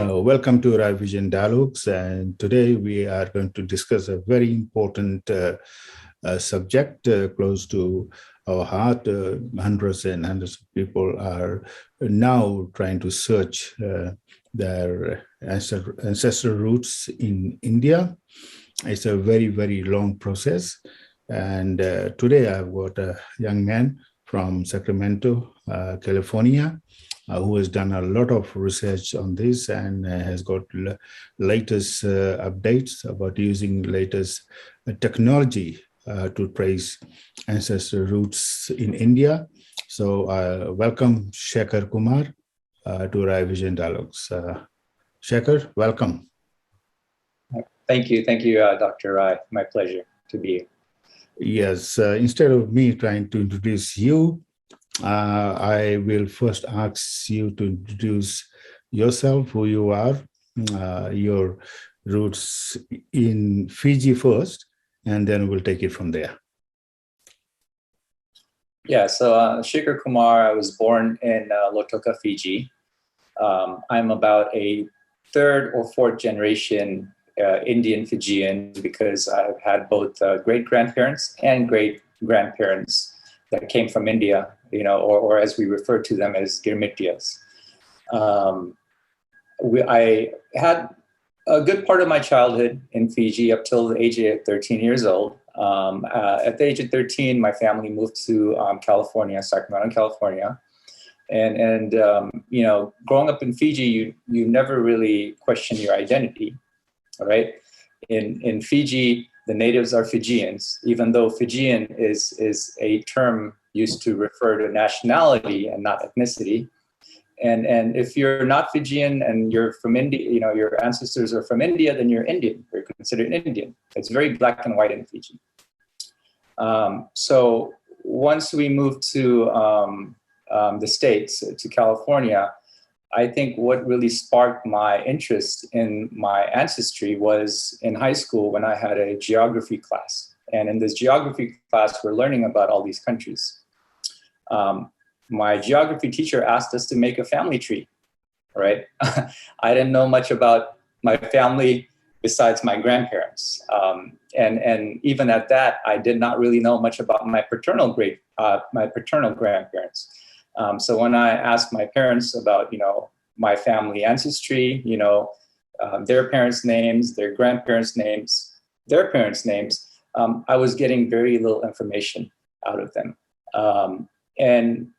Welcome to Raivision Dialogues, and today we are going to discuss a very important subject close to our heart. Hundreds and hundreds of people are now trying to search their ancestral roots in India. It's a very, very long process, and today I've got a young man from Sacramento, California, who has done a lot of research on this and has got latest updates about using latest technology to trace ancestral roots in India. So welcome Shekhar Kumar to Raivision Dialogues. Shekhar, welcome. Thank you, Dr. Rai. My pleasure to be here. Yes, instead of me trying to introduce you, I will first ask you to introduce yourself, who you are, your roots in Fiji first, and then we'll take it from there. Yeah, so Shekhar Kumar, I was born in Lautoka, Fiji. I'm about a third or fourth generation Indian Fijian because I've had both great-grandparents and great-grandparents that came from India, you know, or as we refer to them as Girmityas. I had a good part of my childhood in Fiji up till the age of 13 years old. At the age of 13, my family moved to California, Sacramento, California. And you know, growing up in Fiji, you never really question your identity, all right? In Fiji, the natives are Fijians, even though Fijian is a term used to refer to nationality and not ethnicity. And if you're not Fijian and you're from India, you know, your ancestors are from India, then you're Indian, you're considered Indian. It's very black and white in Fiji. So once we moved to the States, to California, I think what really sparked my interest in my ancestry was in high school when I had a geography class. And in this geography class, we're learning about all these countries. My geography teacher asked us to make a family tree, right? I didn't know much about my family besides my grandparents. And even at that, I did not really know much about my paternal grandparents. So when I asked my parents about, you know, my family ancestry, you know, their parents' names, their grandparents' names, their parents' names, I was getting very little information out of them. And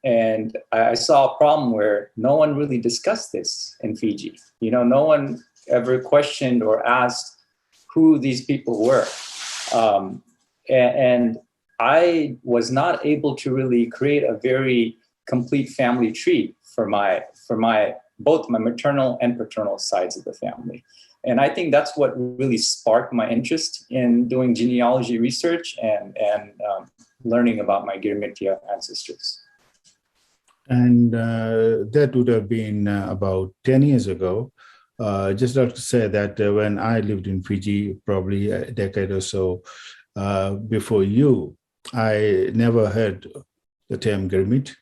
I saw a problem where no one really discussed this in Fiji. You know, no one ever questioned or asked who these people were. And I was not able to really create a very complete family tree for both my maternal and paternal sides of the family. And I think that's what really sparked my interest in doing genealogy research and learning about my Girmitya ancestors. And that would have been about 10 years ago. Just like to say that when I lived in Fiji, probably a decade or so before you, I never heard the term Girmit.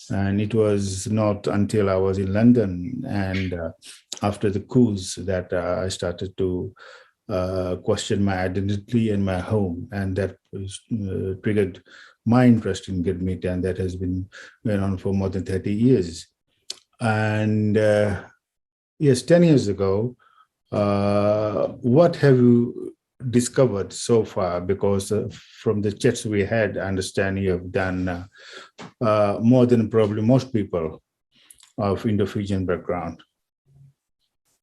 And it was not until I was in London and after the coups that I started to question my identity and my home. And that was, triggered my interest in Girmit, and that has been going on for more than 30 years. And yes, 10 years ago, what have you discovered so far? Because from the chats we had, I understand you have done more than probably most people of Indo-Fijian background.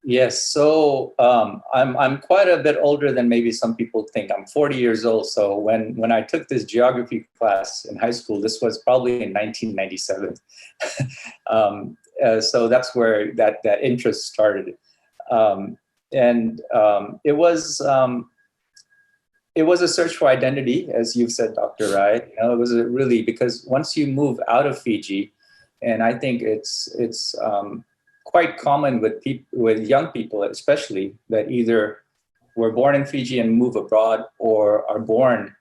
Yes, so I'm quite a bit older than maybe some people think. I'm 40 years old. So when I took this geography class in high school, this was probably in 1997. So that's where that interest started. It was a search for identity, as you've said, Dr. Rai. You know, it was really because once you move out of Fiji, and I think it's quite common with young people, especially, that either were born in Fiji and move abroad, or are born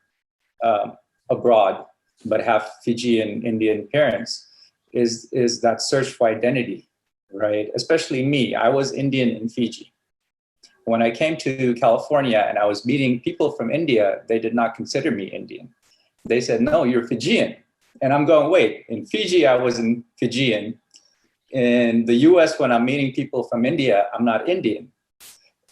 abroad but have Fijian Indian parents, is that search for identity. right? Especially me. I was Indian in Fiji. When I came to California and I was meeting people from India, they did not consider me Indian. They said, no, you're Fijian. And I'm going, wait, in Fiji, I wasn't Fijian. In the US, when I'm meeting people from India, I'm not Indian.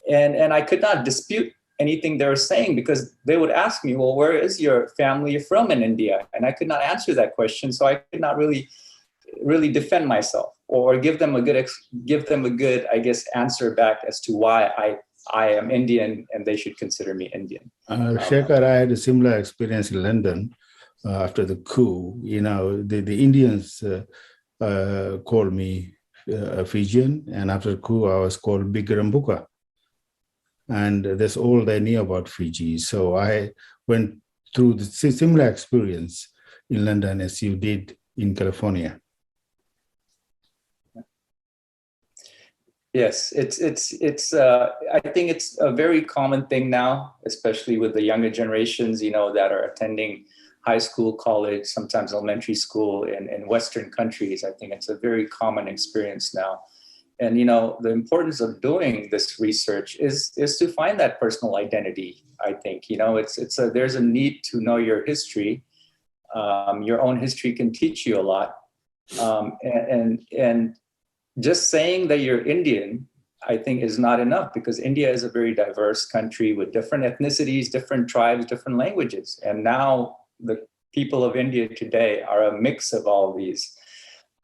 And I could not dispute anything they were saying because they would ask me, well, where is your family from in India? And I could not answer that question. So I could not really defend myself or give them a good, I guess, answer back as to why I am Indian and they should consider me Indian. Shekhar, I had a similar experience in London after the coup. You know, the Indians called me Fijian, and after the coup, I was called Bigarambuka. And that's all they knew about Fiji. So I went through the similar experience in London as you did in California. Yes, I think it's a very common thing now, especially with the younger generations, that are attending high school, college, sometimes elementary school in Western countries. I think it's a very common experience now. And, the importance of doing this research is to find that personal identity. I think, there's a need to know your history. Your own history can teach you a lot. And just saying that you're Indian, I think, is not enough because India is a very diverse country with different ethnicities, different tribes, different languages. And now the people of India today are a mix of all of these.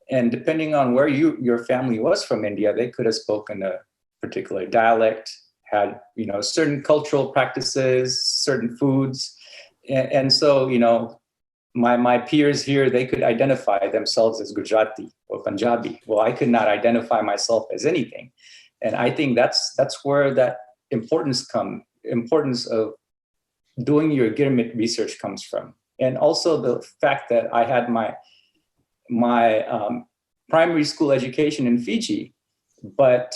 And depending on where your family was from India, they could have spoken a particular dialect, had, certain cultural practices, certain foods. And so, my peers here, they could identify themselves as Gujarati or Punjabi. Well, I could not identify myself as anything. And I think that's where that importance of doing your Girmit research comes from. And also the fact that I had my primary school education in Fiji, but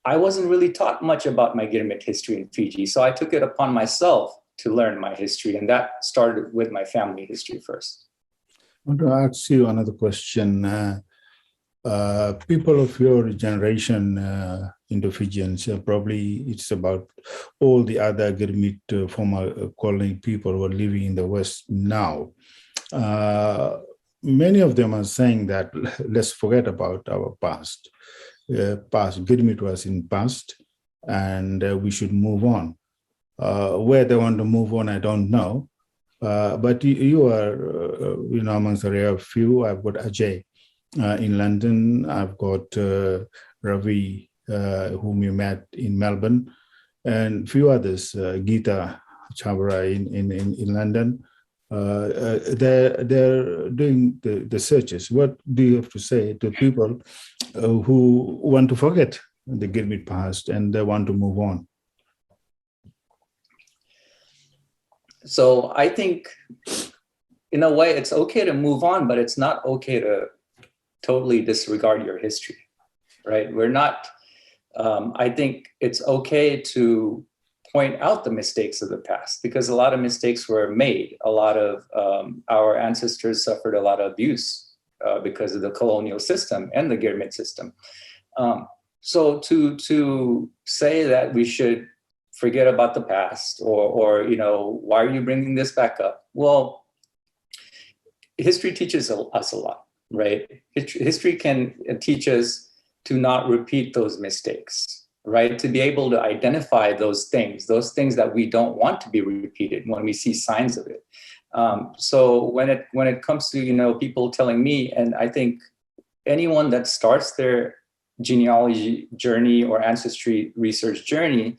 I wasn't really taught much about my Girmit history in Fiji. So I took it upon myself to learn my history, and that started with my family history first. I want to ask you another question. People of your generation, Indo-Fijians, probably it's about all the other Girmit former colony people who are living in the West now. Many of them are saying that let's forget about our past. Girmit was in past, and we should move on. Where they want to move on, I don't know. But you are, amongst the rare few. I've got Ajay in London. I've got Ravi, whom you met in Melbourne, and few others, Geeta Chabra in London. They're doing the searches. What do you have to say to people who want to forget the Girmit past and they want to move on? So I think, in a way, it's okay to move on, but it's not okay to totally disregard your history, right? We're not, I think it's okay to point out the mistakes of the past because a lot of mistakes were made. A lot of our ancestors suffered a lot of abuse because of the colonial system and the Girmit system. So to say that we should forget about the past or why are you bringing this back up? Well, history teaches us a lot, right? History can teach us to not repeat those mistakes, right? To be able to identify those things that we don't want to be repeated when we see signs of it. So when it comes to, people telling me, and I think anyone that starts their genealogy journey or ancestry research journey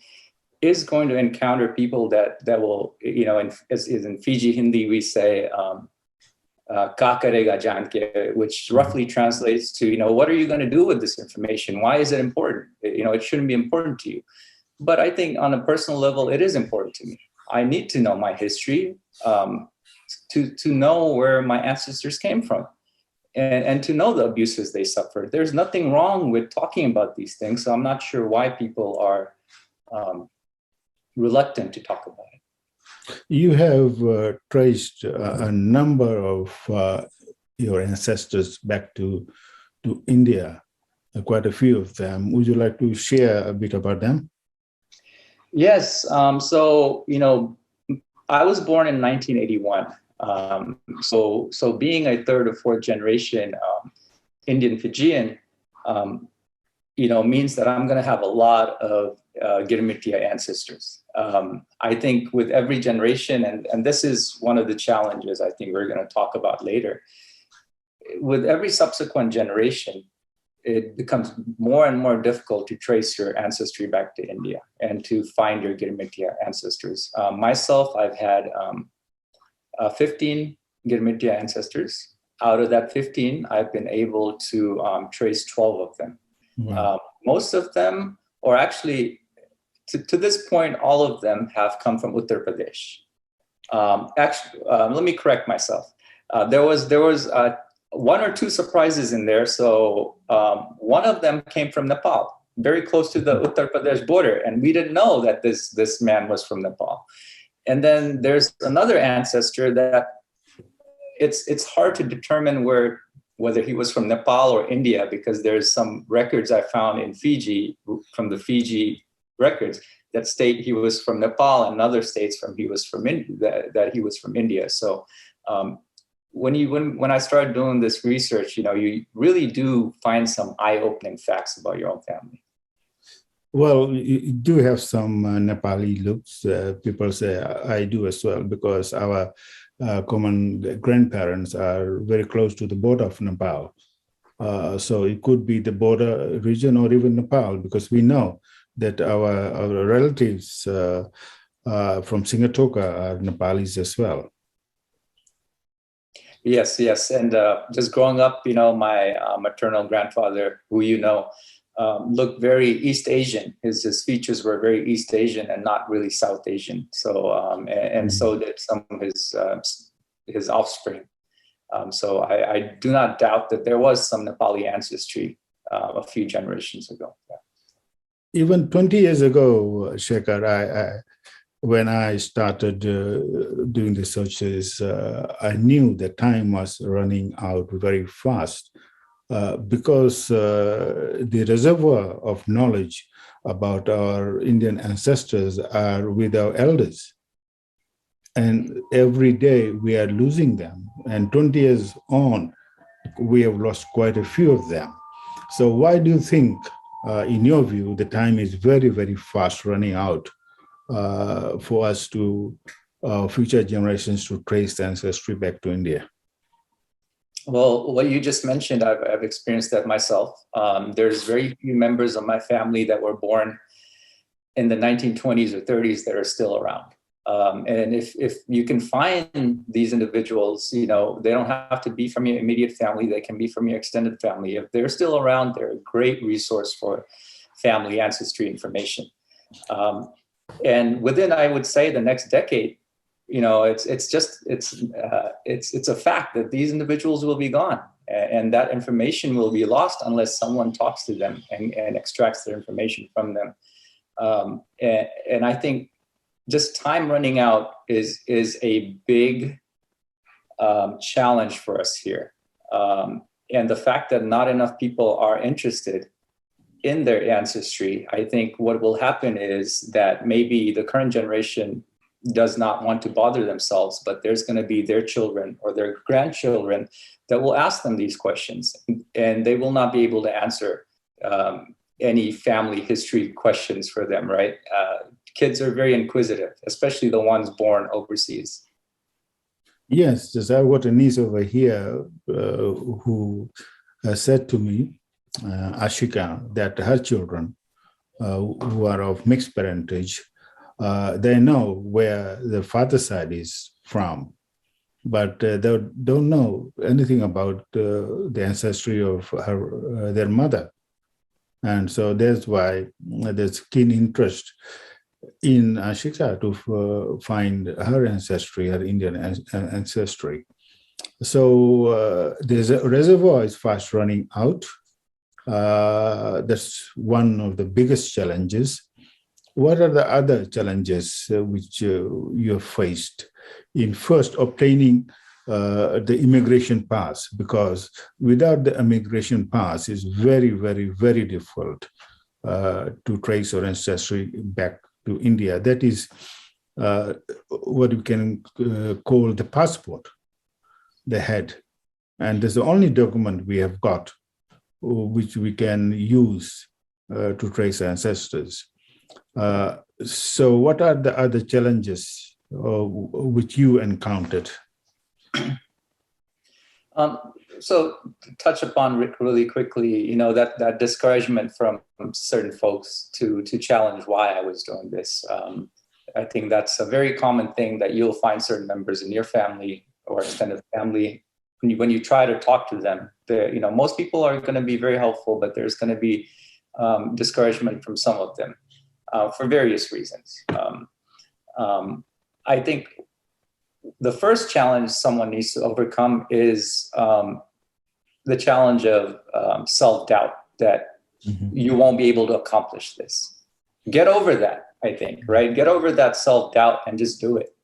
is going to encounter people that will, as in Fiji Hindi, we say, ka karega jaan ke, which roughly translates to, what are you going to do with this information? Why is it important? It shouldn't be important to you. But I think on a personal level, it is important to me. I need to know my history to know where my ancestors came from and to know the abuses they suffered. There's nothing wrong with talking about these things. So I'm not sure why people are reluctant to talk about it. You have traced a number of your ancestors back to India. quite a few of them. Would you like to share a bit about them? Yes. So, I was born in 1981. So being a third or fourth generation Indian Fijian, means that I'm going to have a lot of Girmitya ancestors. I think with every generation, and this is one of the challenges I think we're going to talk about later, with every subsequent generation, it becomes more and more difficult to trace your ancestry back to India and to find your Girmitya ancestors. Myself, I've had 15 Girmitya ancestors. Out of that 15, I've been able to trace 12 of them. Wow. Most of them, or actually, to this point, all of them have come from Uttar Pradesh. Let me correct myself. There was one or two surprises in there. So one of them came from Nepal, very close to the Uttar Pradesh border, and we didn't know that this man was from Nepal. And then there's another ancestor that it's hard to determine whether he was from Nepal or India, because there's some records I found in Fiji from the Fiji records that state he was from Nepal, and other states that he was from India. So when I started doing this research, you really do find some eye-opening facts about your own family. Well, you do have some Nepali looks. People say I do as well, because our common grandparents are very close to the border of Nepal. So it could be the border region or even Nepal, because we know that our relatives from Singatoka are Nepalis as well. Yes. And just growing up, my maternal grandfather, who looked very East Asian. His features were very East Asian and not really South Asian. So so did some of his offspring. So I do not doubt that there was some Nepali ancestry a few generations ago. Yeah. Even 20 years ago, Shekhar, when I started doing the searches, I knew that time was running out very fast. Because the reservoir of knowledge about our Indian ancestors are with our elders. And every day we are losing them. And 20 years on, we have lost quite a few of them. So why do you think, in your view, the time is very, very fast running out for us to, future generations to trace the ancestry back to India? Well, what you just mentioned, I've experienced that myself. There's very few members of my family that were born in the 1920s or 30s that are still around. And if you can find these individuals, they don't have to be from your immediate family. They can be from your extended family. If they're still around, they're a great resource for family ancestry information. And within, I would say, the next decade, it's a fact that these individuals will be gone, and that information will be lost unless someone talks to them and extracts their information from them. And I think just time running out is a big challenge for us here. And the fact that not enough people are interested in their ancestry, I think what will happen is that maybe the current generation does not want to bother themselves, but there's going to be their children or their grandchildren that will ask them these questions, and they will not be able to answer any family history questions for them, right? Kids are very inquisitive, especially the ones born overseas. Yes, just I've got a niece over here who said to me, Ashika, that her children who are of mixed parentage, they know where the father side is from, but they don't know anything about the ancestry of their mother. And so that's why there's keen interest in Ashika to find her ancestry, her Indian ancestry. So there's a reservoir is fast running out. That's one of the biggest challenges. What are the other challenges which you have faced in first obtaining the immigration pass, because without the immigration pass, it's very, very, very difficult to trace your ancestry back to India. That is what we can call the passport, the head. And that's the only document we have got which we can use to trace ancestors. So what are the other challenges which you encountered? So to touch upon Rick really quickly, that discouragement from certain folks to challenge why I was doing this. I think that's a very common thing that you'll find certain members in your family or extended family. When you try to talk to them, most people are going to be very helpful, but there's going to be discouragement from some of them for various reasons. I think the first challenge someone needs to overcome is the challenge of self-doubt that you won't be able to accomplish this. Get over that, I think, right? Get over that self-doubt and just do it.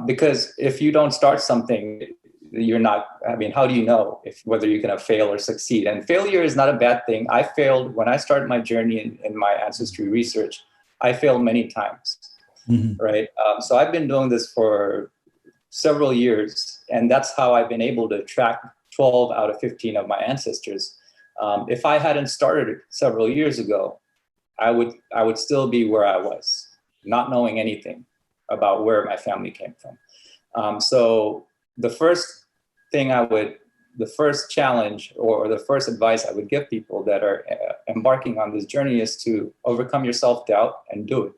Because if you don't start something, how do you know whether you're going to fail or succeed? And failure is not a bad thing. I failed when I started my journey in my ancestry research. I failed many times, right? So I've been doing this for several years, and that's how I've been able to track 12 out of 15 of my ancestors. If I hadn't started several years ago, I would still be where I was, not knowing anything about where my family came from. So the first challenge or the first advice I would give people that are embarking on this journey is to overcome your self-doubt and do it.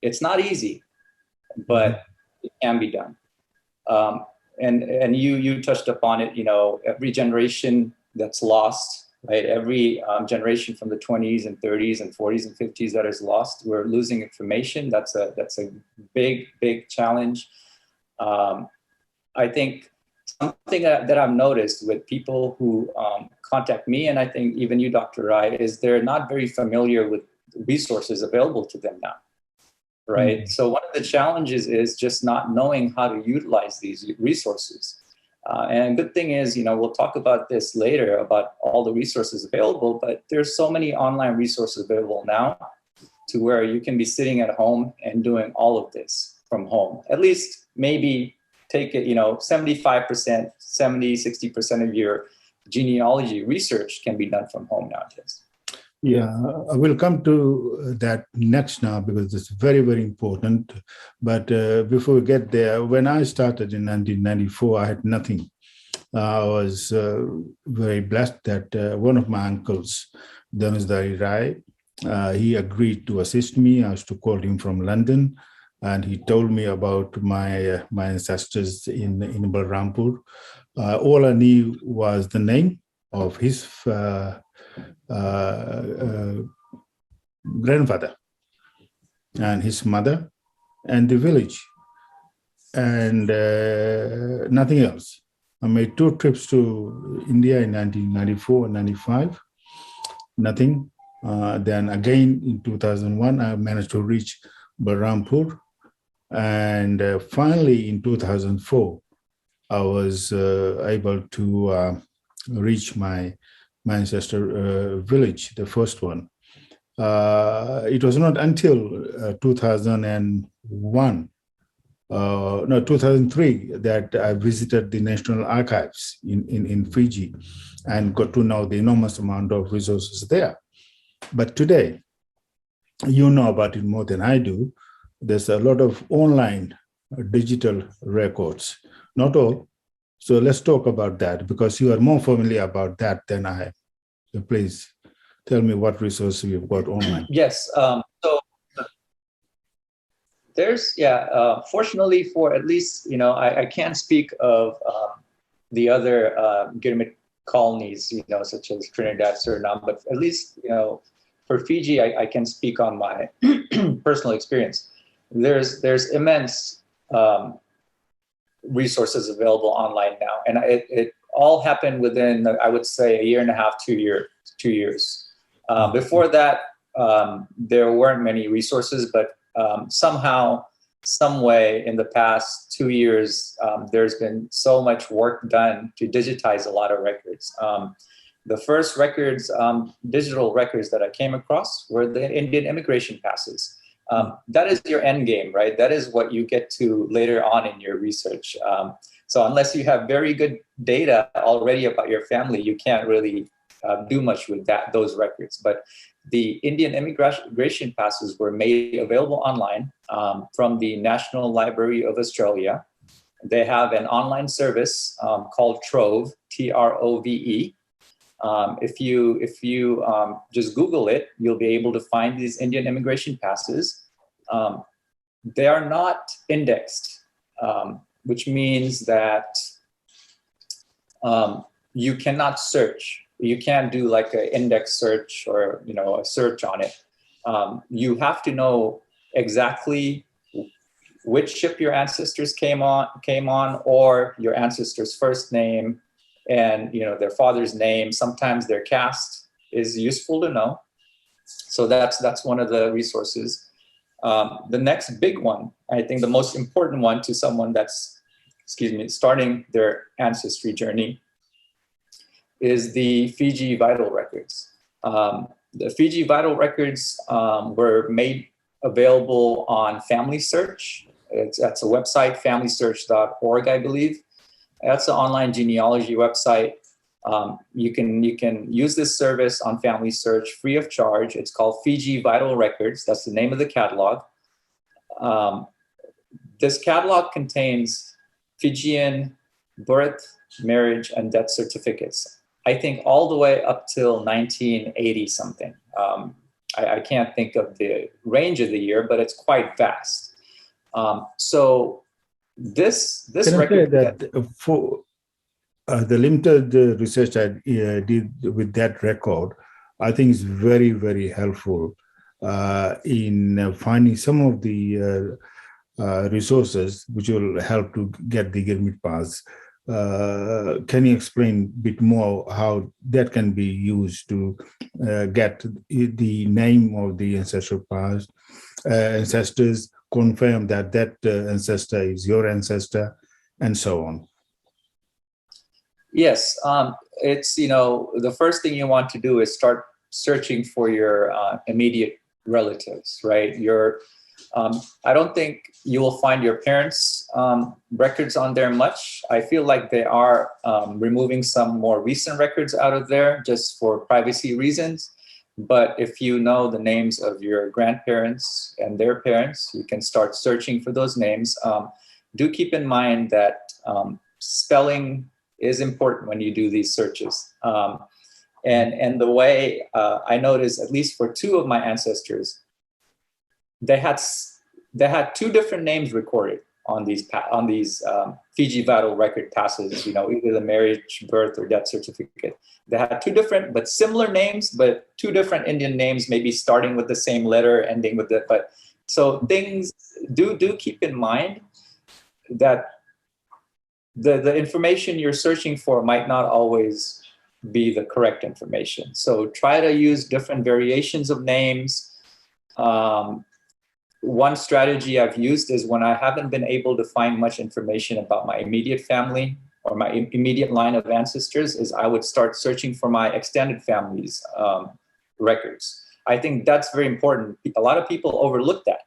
It's not easy, but it can be done. And you touched upon it, every generation that's lost, right? Every generation from the 20s and 30s and 40s and 50s that is lost, we're losing information. That's a big, big challenge. I think something that I've noticed with people who contact me, and I think even you, Dr. Rai, is they're not very familiar with resources available to them now, right? So one of the challenges is just not knowing how to utilize these resources. And good thing is, we'll talk about this later about all the resources available, but there's so many online resources available now to where you can be sitting at home and doing all of this from home. At least maybe take it, 75%, 70, 60% of your genealogy research can be done from home nowadays. Yeah, I will come to that next now because it's very, very important. But before we get there, when I started in 1994, I had nothing. I was very blessed that one of my uncles, Dhanush Rai, he agreed to assist me. I used to call him from London, and he told me about my ancestors in Balrampur. All I knew was the name of his grandfather and his mother and the village, and nothing else. I made 2 trips to India in 1994 and 95, nothing. Then again in 2001, I managed to reach Balrampur. And finally in 2004, I was able to reach my ancestor village, the first one. It was not until 2003 that I visited the National Archives in Fiji and got to know the enormous amount of resources there. But today, you know about it more than I do. There's a lot of online digital records, not all. So let's talk about that because you are more familiar about that than I am. So please tell me what resources you've got online. Yes. So there's, fortunately for at least, I can't speak of the other Girmit colonies, such as Trinidad, Suriname, but at least, for Fiji, I can speak on my personal experience. There's immense resources available online now, and it all happened within, I would say, a year and a half, 2 years. Before that, there weren't many resources, but somehow some way in the past 2 years, there's been so much work done to digitize a lot of records. The first records, digital records that I came across were the Indian immigration passes. That is your end game, right? That is what you get to later on in your research. So unless you have very good data already about your family, you can't really do much with those records. But the Indian immigration passes were made available online from the National Library of Australia. They have an online service called Trove, Trove. If you just Google it, you'll be able to find these Indian immigration passes. They are not indexed, which means that you cannot search. You can't do like an index search or a search on it. You have to know exactly which ship your ancestors came on, or your ancestors' first name, and their father's name. Sometimes their caste is useful to know. So that's one of the resources. The next big one, I think the most important one to someone that's, starting their ancestry journey, is the Fiji Vital Records. The Fiji Vital Records were made available on Family Search. That's a website, familysearch.org, I believe. That's an online genealogy website. You can use this service on Family Search free of charge. It's called Fiji Vital Records. That's the name of the catalog. This catalog contains Fijian birth, marriage, and death certificates. I think all the way up till 1980 something. I can't think of the range of the year, but it's quite vast. So this Can record I say that for the limited research I did with that record, I think is very, very helpful in finding some of the resources which will help to get the Girmityas. Can you explain a bit more how that can be used to get the name of the ancestral past, ancestors, confirm that ancestor is your ancestor, and so on? Yes, it's, the first thing you want to do is start searching for your immediate relatives, right? I don't think you will find your parents' records on there much. I feel like they are removing some more recent records out of there just for privacy reasons. But if you know the names of your grandparents and their parents, you can start searching for those names. Do keep in mind that spelling is important when you do these searches. And the way I noticed, at least for two of my ancestors, they had two different names recorded on these Fiji Vital Record passes, either the marriage, birth, or death certificate. They had two different but similar names, but two different Indian names, maybe starting with the same letter, ending with it. But so things do keep in mind that the information you're searching for might not always be the correct information. So try to use different variations of names. One strategy I've used is when I haven't been able to find much information about my immediate family or my immediate line of ancestors, is I would start searching for my extended family's records. I think that's very important. A lot of people overlook that.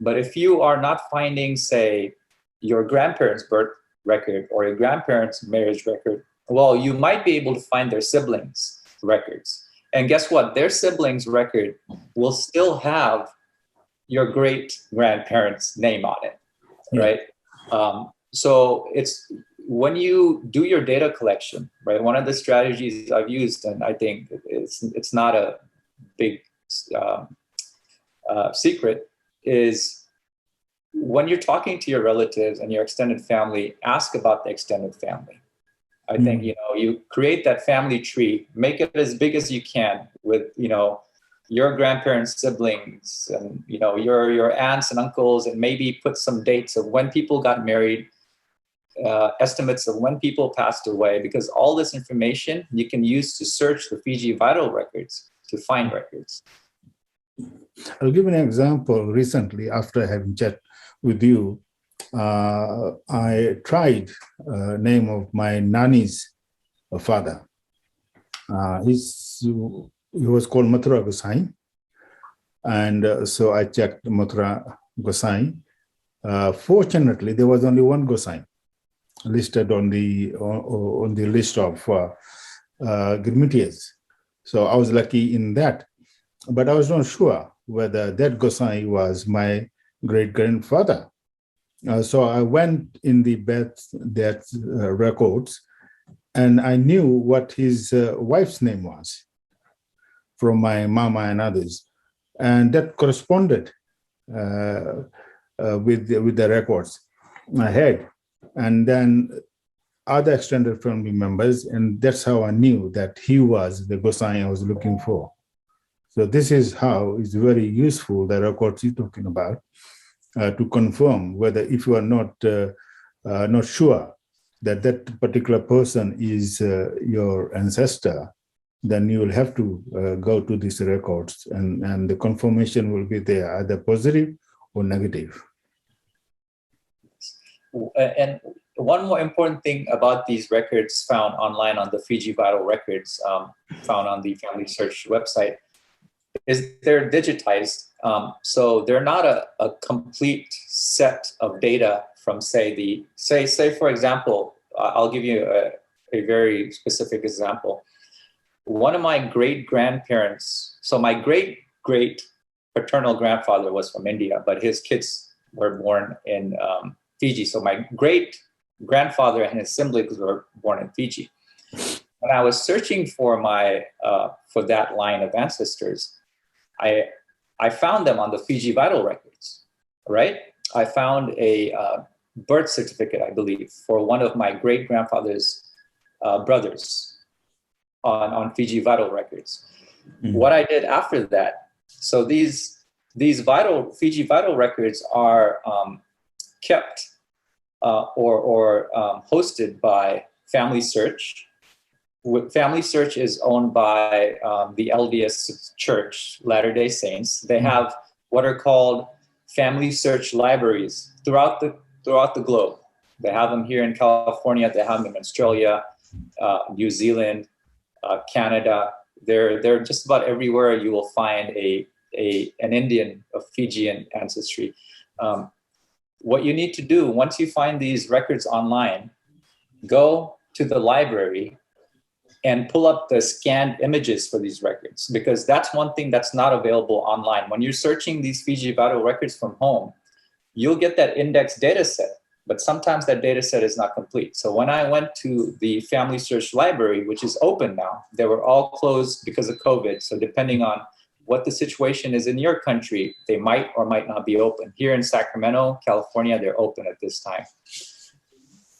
But if you are not finding, say, your grandparents' birth record or your grandparents' marriage record, well, you might be able to find their siblings' records. And guess what? Their siblings' record will still have your great grandparents' name on it, right? So it's when you do your data collection, right? One of the strategies I've used, and I think it's not a big secret, is when you're talking to your relatives and your extended family, ask about the extended family. I think, you create that family tree, make it as big as you can with, your grandparents' siblings and, your aunts and uncles, and maybe put some dates of when people got married, estimates of when people passed away, because all this information you can use to search the Fiji Vital Records to find records. I'll give an example. Recently, after having chat with you. I tried name of my nanny's father. He was called Mathura Gosai. And so I checked Mathura Gosai. Fortunately, there was only one Gosai listed on the list of Girmityas. So I was lucky in that. But I was not sure whether that Gosai was my great-grandfather. So I went in the death records, and I knew what his wife's name was from my mama and others. And that corresponded with the records I had. And then other extended family members, and that's how I knew that he was the Gosai I was looking for. So this is how it's very useful, the records you're talking about, to confirm whether if you are not sure that that particular person is your ancestor, then you will have to go to these records, and the confirmation will be there, either positive or negative. And one more important thing about these records found online on the Fiji Vital Records, found on the Family Search website, is they're digitized. So they're not a complete set of data from, say, for example, I'll give you a very specific example. One of my great-grandparents, so my great-great-paternal grandfather was from India, but his kids were born in Fiji. So my great-grandfather and his siblings were born in Fiji. When I was searching for for that line of ancestors, I found them on the Fiji Vital Records, right? I found a birth certificate, I believe, for one of my great-grandfather's brothers on Fiji Vital Records. Mm-hmm. What I did after that, so these Fiji Vital Records are kept or hosted by Family Search. Family Search is owned by the LDS Church, Latter-day Saints. They have what are called Family Search libraries throughout the globe. They have them here in California. They have them in Australia, New Zealand, Canada. They're just about everywhere you will find an Indian of Fijian ancestry. What you need to do once you find these records online, go to the library and pull up the scanned images for these records, because that's one thing that's not available online. When you're searching these Fiji Vital Records from home, you'll get that index data set, but sometimes that data set is not complete. So when I went to the Family Search Library, which is open now, they were all closed because of COVID. So depending on what the situation is in your country, they might or might not be open. Here in Sacramento, California, they're open at this time.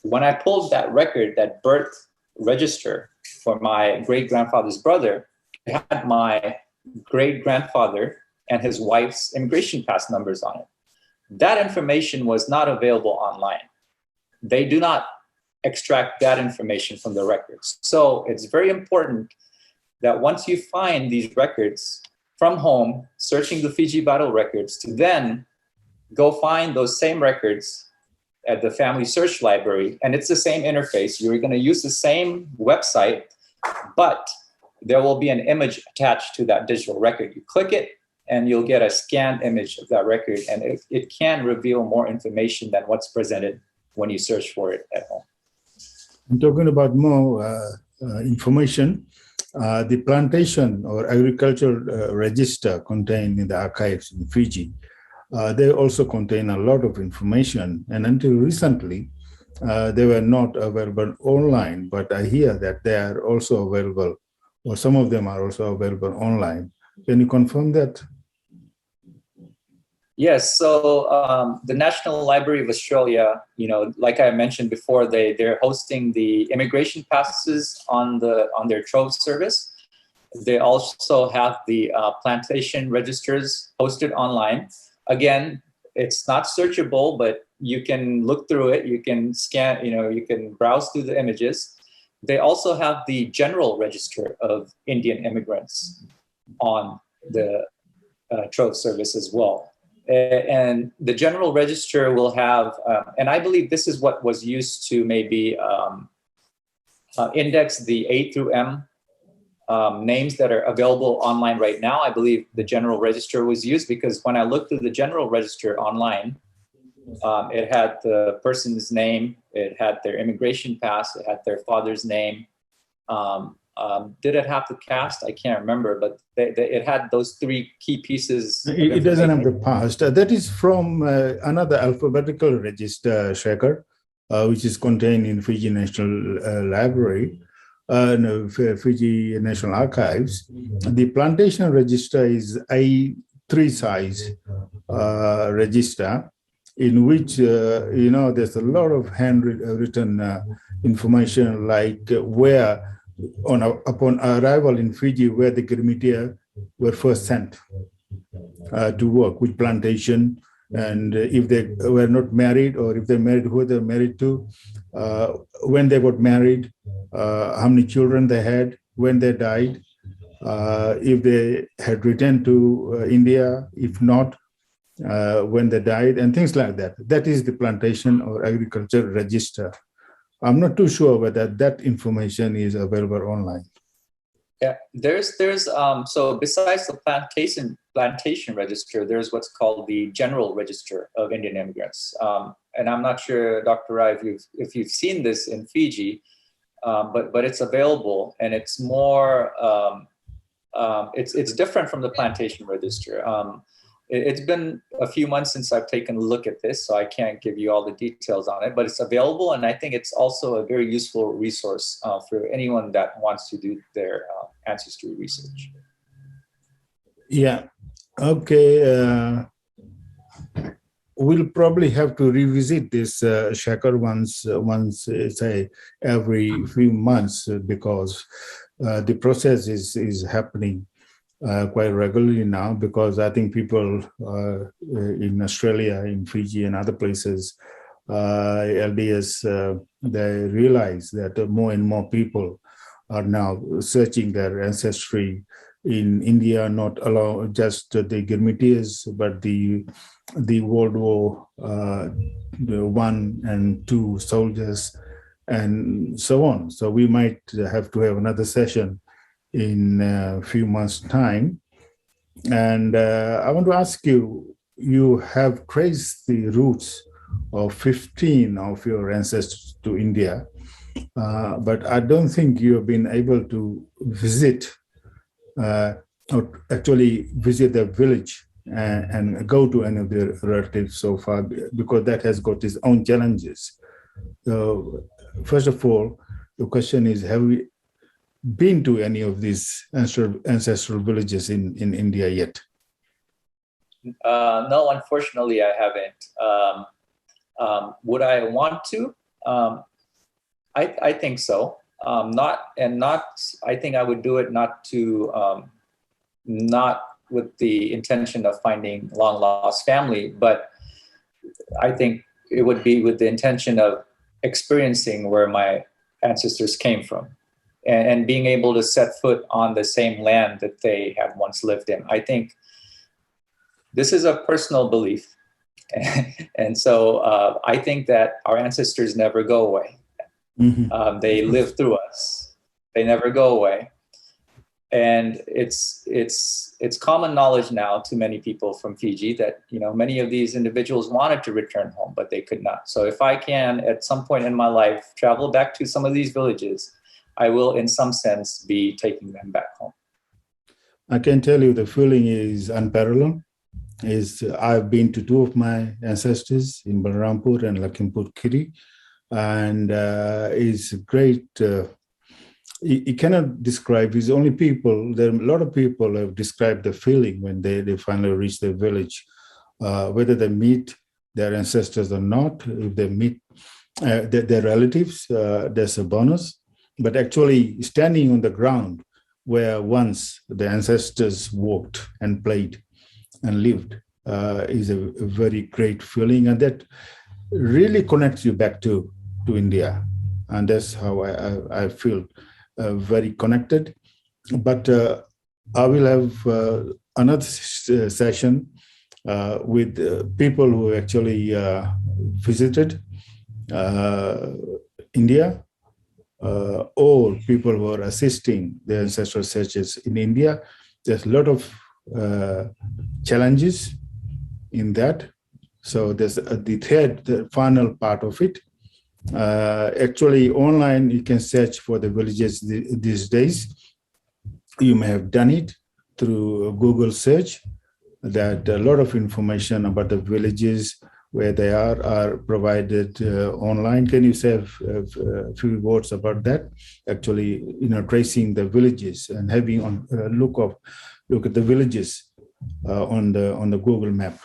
When I pulled that record, that birth register for my great-grandfather's brother, it had my great-grandfather and his wife's immigration pass numbers on it. That information was not available online. They do not extract that information from the records. So it's very important that once you find these records from home, searching the Fiji Vital Records, to then go find those same records at the Family Search Library, and it's the same interface. You're going to use the same website, but there will be an image attached to that digital record. You click it, and you'll get a scanned image of that record, and it can reveal more information than what's presented when you search for it at home. I'm talking about more information. The Plantation or Agricultural Register contained in the archives in Fiji, they also contain a lot of information, and until recently, they were not available online, but I hear that they are also available, or some of them are also available online. Can you confirm that? Yes, so the National Library of Australia, like I mentioned before, they're hosting the immigration passes on their Trove service. They also have the plantation registers hosted online. Again, it's not searchable, but you can look through it. You can scan, you can browse through the images. They also have the General Register of Indian Immigrants on the Trove service as well. And the general register will have, and I believe this is what was used to maybe index the A through M names that are available online right now. I believe the general register was used because when I looked through the general register online, it had the person's name, it had their immigration pass, it had their father's name. Did it have the caste? I can't remember, but it had those three key pieces. It doesn't have the past. That is from another alphabetical register, Shekhar, which is contained in Fiji National Library, no, Fiji National Archives. The Plantation Register is A3 size register, in which there's a lot of handwritten information, like where upon arrival in Fiji, where the Girmityas were first sent to work, with plantation, and if they were not married, or if they married, who they married to, when they got married, how many children they had, when they died, if they had returned to India, if not, when they died, and things like that. That is the Plantation or Agriculture Register. I'm not too sure whether that information is available online. Yeah, there's so besides the plantation register, there's what's called the General Register of Indian Immigrants. And I'm not sure, Dr. Rai, if you've seen this in Fiji, but it's available, and it's more it's different from the plantation register. It's been a few months since I've taken a look at this, so I can't give you all the details on it, but it's available, and I think it's also a very useful resource for anyone that wants to do their ancestry research. Yeah, okay. We'll probably have to revisit this, Shekhar, once say every few months, because the process is happening quite regularly now, because I think people in Australia, in Fiji, and other places, LDS, they realize that more and more people are now searching their ancestry in India, not alone just the Girmityas, but the World War I and II soldiers, and so on. So we might have to have another session in a few months' time. And I want to ask you, you have traced the roots of 15 of your ancestors to India, but I don't think you have been able to visit, or actually visit the village and go to any of their relatives so far, because that has got its own challenges. So first of all, the question is, have we been to any of these ancestral villages in India yet? No, unfortunately, I haven't. Would I want to? I think so. I think I would do it not with the intention of finding long lost family, but I think it would be with the intention of experiencing where my ancestors came from, and being able to set foot on the same land that they had once lived in. I think this is a personal belief. And so I think that our ancestors never go away. Mm-hmm. They live through us. They never go away. And it's common knowledge now to many people from Fiji that, many of these individuals wanted to return home, but they could not. So if I can, at some point in my life, travel back to some of these villages, I will, in some sense, be taking them back home. I can tell you the feeling is unparalleled. I've been to two of my ancestors in Balrampur and Lakhimpur Kheri, and it's great. You cannot describe. It's only people. There are a lot of people have described the feeling when they finally reach the village, whether they meet their ancestors or not. If they meet their relatives, there's a bonus. But actually, standing on the ground where once the ancestors walked and played and lived is a very great feeling, and that really connects you back to India, and that's how I feel very connected. But I will have another session with people who actually visited India, or people who are assisting the ancestral searches in India. There's a lot of challenges in that. So there's the final part of it. Actually, online, you can search for the villages these days. You may have done it through Google search, that a lot of information about the villages, where they are provided online. Can you say a few words about that? Actually, tracing the villages and having on look at the villages on the Google map.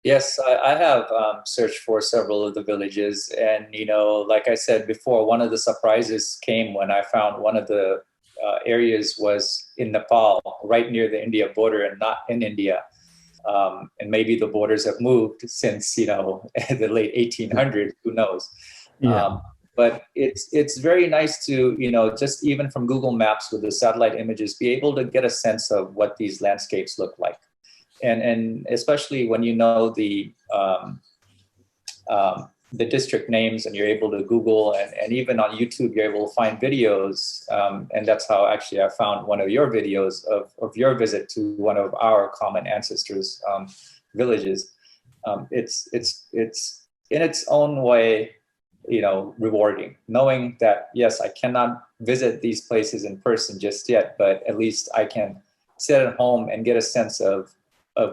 Yes, I have searched for several of the villages, and like I said before, one of the surprises came when I found one of the areas was in Nepal, right near the India border, and not in India. And maybe the borders have moved since the late 1800s. Who knows? Yeah. But it's very nice to just even from Google Maps with the satellite images, be able to get a sense of what these landscapes look like, and especially when the district names, and you're able to Google, and even on YouTube, you're able to find videos. And that's how actually I found one of your videos of your visit to one of our common ancestors' villages. It's in its own way, rewarding, knowing that, yes, I cannot visit these places in person just yet, but at least I can sit at home and get a sense of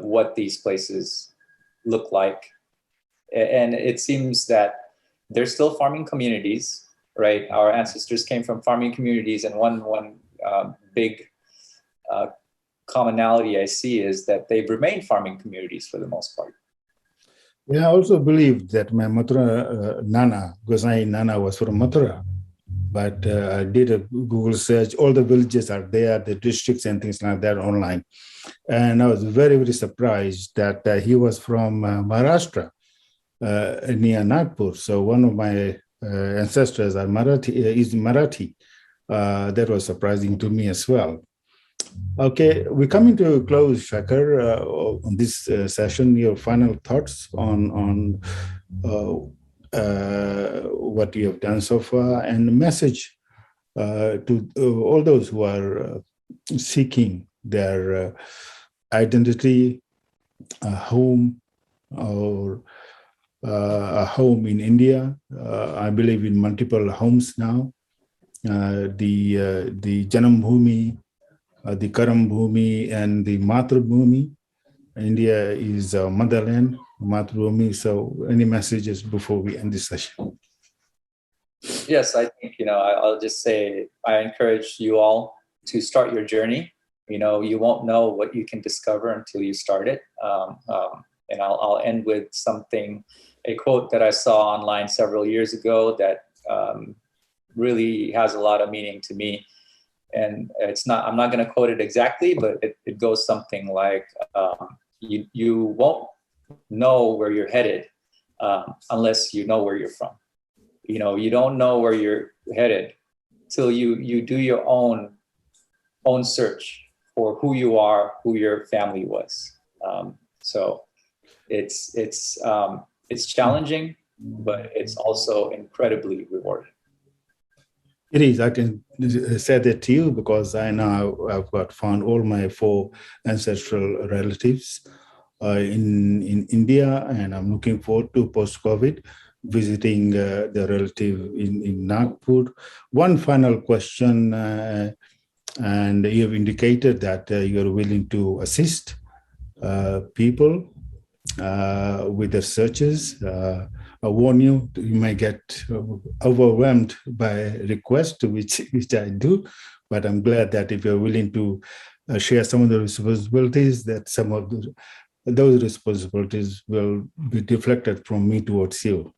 what these places look like. And it seems that they're still farming communities, right? Our ancestors came from farming communities, and one big commonality I see is that they've remained farming communities for the most part. Yeah, I also believe that my Mathura Nana, Gosai Nana, was from Mathura. But I did a Google search. All the villages are there, the districts and things like that online. And I was very, very surprised that he was from Maharashtra, near Nagpur. So one of my ancestors are is Marathi. That was surprising to me as well. Okay, we're coming to a close, Shekhar, on this session. Your final thoughts on what you have done so far, and a message to all those who are seeking their identity, a home, or a home in India. I believe in multiple homes now. The Janam Bhumi, the Karam Bhumi, and the Matru Bhumi. India is motherland, Matru Bhumi. So, any messages before we end this session? Yes, I think I'll just say I encourage you all to start your journey. You won't know what you can discover until you start it. And I'll end with a quote that I saw online several years ago that really has a lot of meaning to me. And I'm not going to quote it exactly, but it goes something like, you won't know where you're headed unless you know where you're from. You don't know where you're headed till you do your own search for who you are, who your family was. So it's challenging, but it's also incredibly rewarding. It is. I can say that to you because I now I've found all my 4 ancestral relatives in India, and I'm looking forward to post-COVID visiting the relative in Nagpur. One final question, and you have indicated that you're willing to assist people with their searches. I warn you, you may get overwhelmed by requests, which I do, but I'm glad that if you're willing to share some of the responsibilities, that some of those responsibilities will be deflected from me towards you.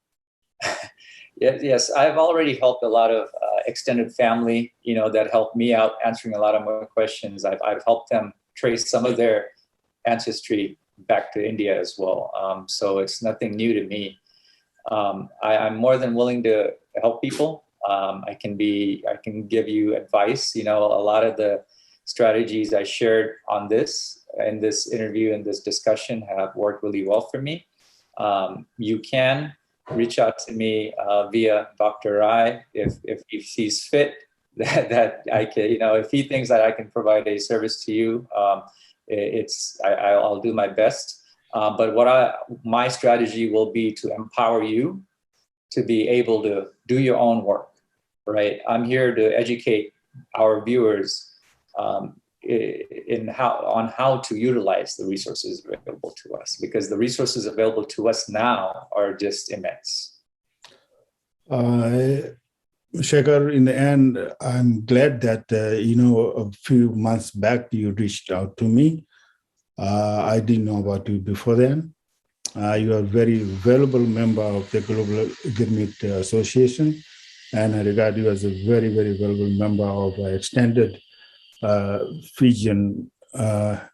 Yes, I've already helped a lot of extended family, that helped me out answering a lot of more questions. I've helped them trace some of their ancestry back to India as well. So it's nothing new to me. I'm more than willing to help people. I can give you advice. A lot of the strategies I shared on this in this interview and this discussion have worked really well for me. You can reach out to me via Dr. Rai if he sees fit that I can, if he thinks that I can provide a service to you, I'll do my best. But my strategy will be to empower you to be able to do your own work, right? I'm here to educate our viewers on how to utilize the resources available to us, because the resources available to us now are just immense. Shekhar, in the end, I'm glad that, a few months back you reached out to me. I didn't know about you before then. You are a very valuable member of the Global Girmit Association, and I regard you as a very, very valuable member of extended Fijian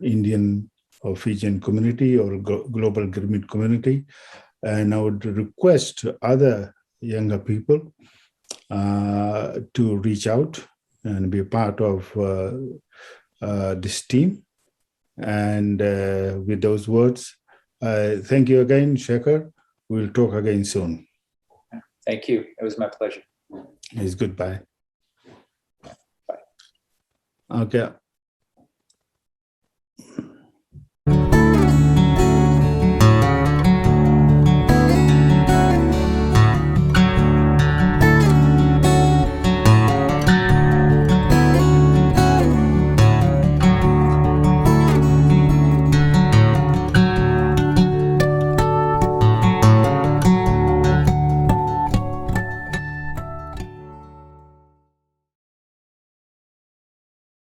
Indian or Fijian community or global Girmit community. And I would request other younger people to reach out and be a part of this team. And with those words, thank you again, Shekhar. We'll talk again soon. Thank you. It was my pleasure. It's goodbye. Bye. Okay.